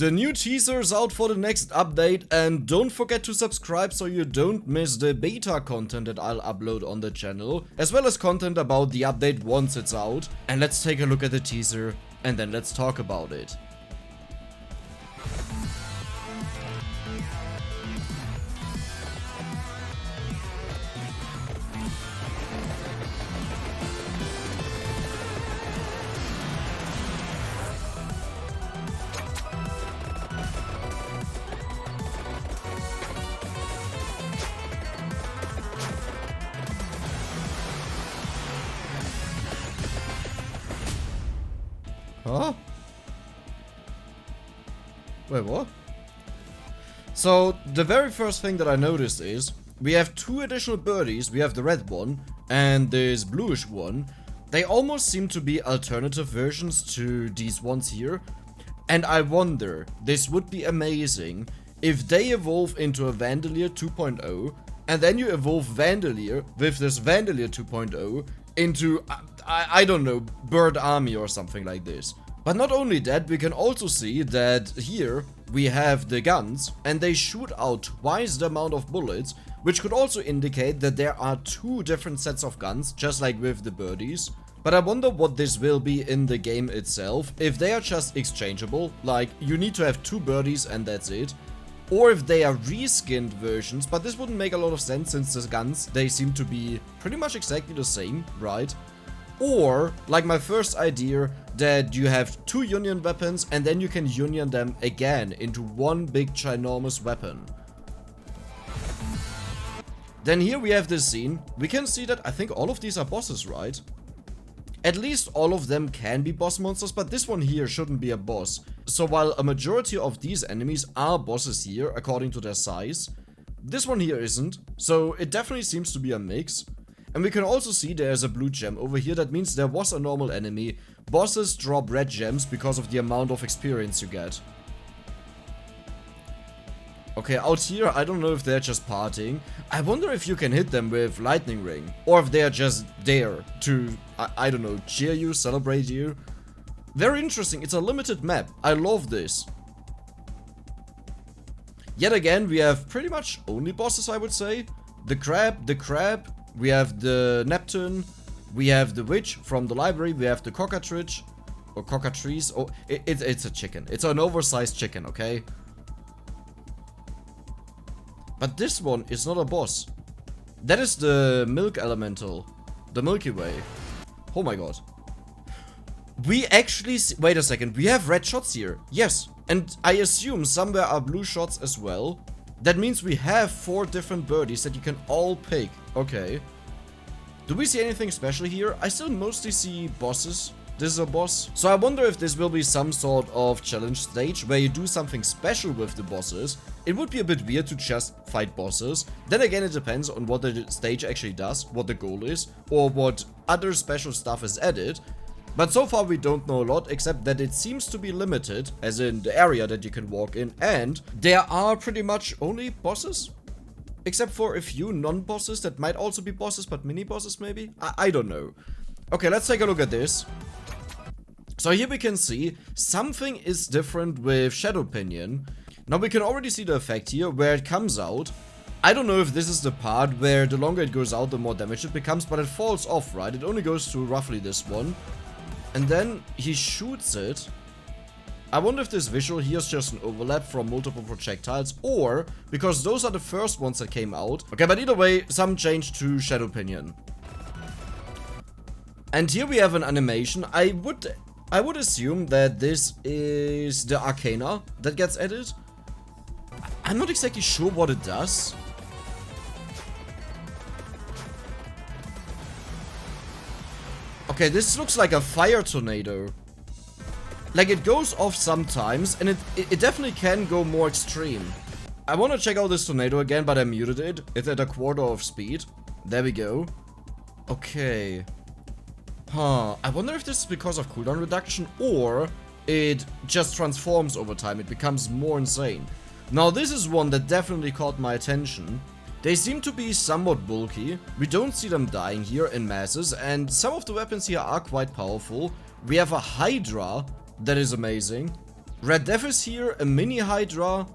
the new teaser is out for the next update, and don't forget to subscribe so you don't miss the beta content that I'll upload on the channel, as well as content about the update once it's out. And let's take a look at the teaser, and then let's talk about it. Huh? Wait, what? So, the very first thing that I noticed is, we have two additional birdies. We have the red one, and this bluish one. They almost seem to be alternative versions to these ones here. And I wonder, this would be amazing, if they evolve into a Vandalier 2.0, and then you evolve Vandalier with this Vandalier 2.0 into, I don't know, Bird Army or something like this. But not only that, we can also see that here we have the guns, and they shoot out twice the amount of bullets, which could also indicate that there are two different sets of guns, just like with the birdies. But I wonder what this will be in the game itself, if they are just exchangeable, like you need to have two birdies and that's it, or if they are reskinned versions, but this wouldn't make a lot of sense since the guns, they seem to be pretty much exactly the same, right? Or, like my first idea, that you have two union weapons and then you can union them again into one big ginormous weapon. Then here we have this scene. We can see that I think all of these are bosses, right? At least all of them can be boss monsters, but this one here shouldn't be a boss. So while a majority of these enemies are bosses here, according to their size, this one here isn't. So it definitely seems to be a mix. And we can also see there's a blue gem over here. That means there was a normal enemy. Bosses drop red gems because of the amount of experience you get. Okay, out here, I don't know if they're just partying. I wonder if you can hit them with lightning ring. Or if they're just there to, I don't know, cheer you, celebrate you. Very interesting. It's a limited map. I love this. Yet again, we have pretty much only bosses, I would say. The crab. We have the Neptune. We have the witch from the library. We have the cockatrice. Or cockatrice. Oh, it's a chicken. It's an oversized chicken, okay? But this one is not a boss. That is the milk elemental. The Milky Way. Oh my god. We actually see, wait a second. We have red shots here. Yes. And I assume somewhere are blue shots as well. That means we have 4 different birdies that you can all pick. Okay. Do we see anything special here? I still mostly see bosses. This is a boss. So I wonder if this will be some sort of challenge stage where you do something special with the bosses. It would be a bit weird to just fight bosses. Then again, it depends on what the stage actually does, what the goal is, or what other special stuff is added. But so far we don't know a lot, except that it seems to be limited, as in the area that you can walk in, and there are pretty much only bosses. Except for a few non-bosses that might also be bosses, but mini-bosses maybe? I don't know. Okay, let's take a look at this. So here we can see something is different with Shadow Pinion. Now we can already see the effect here where it comes out. I don't know if this is the part where the longer it goes out, the more damage it becomes, but it falls off, right? It only goes to roughly this one. And then he shoots it. I wonder if this visual here is just an overlap from multiple projectiles, or because those are the first ones that came out. Okay, but either way, some change to Shadow Pinion. And here we have an animation. I would assume that this is the Arcana that gets added. I'm not exactly sure what it does. Okay, this looks like a fire tornado. Like, it goes off sometimes, and it definitely can go more extreme. I want to check out this tornado again, but I muted it. It's at 1/4 of speed. There we go. Okay. Huh. I wonder if this is because of cooldown reduction, or it just transforms over time. It becomes more insane. Now, this is one that definitely caught my attention. They seem to be somewhat bulky. We don't see them dying here in masses, and some of the weapons here are quite powerful. We have a HYDRA that is amazing. Red Death is here, a mini HYDRA.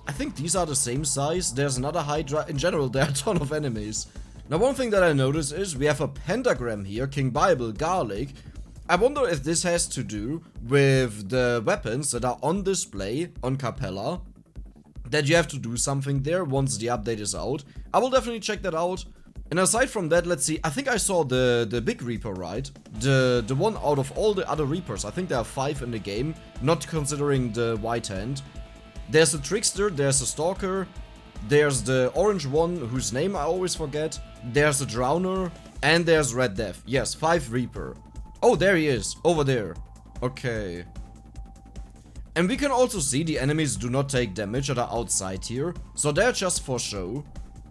I think these are the same size. There's another HYDRA. In general, there are a ton of enemies. Now, one thing that I noticed is we have a pentagram here, King Bible, Garlic. I wonder if this has to do with the weapons that are on display on Capella, that you have to do something there once the update is out. I will definitely check that out. And aside from that, let's see. I think I saw the big Reaper, right? The one out of all the other Reapers. I think there are 5 in the game, not considering the White Hand. There's a Trickster, there's a Stalker, there's the orange one whose name I always forget, there's a Drowner, and there's Red Death. Yes, 5 Reaper. Oh, there he is, over there. Okay. And we can also see the enemies do not take damage that are outside here, so they're just for show.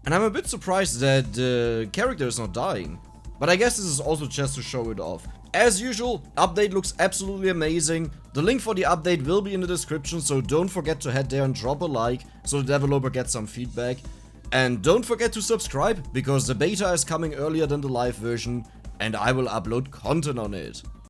And I'm a bit surprised that the character is not dying. But I guess this is also just to show it off. As usual, update looks absolutely amazing. The link for the update will be in the description, so don't forget to head there and drop a like, so the developer gets some feedback. And don't forget to subscribe, because the beta is coming earlier than the live version, and I will upload content on it.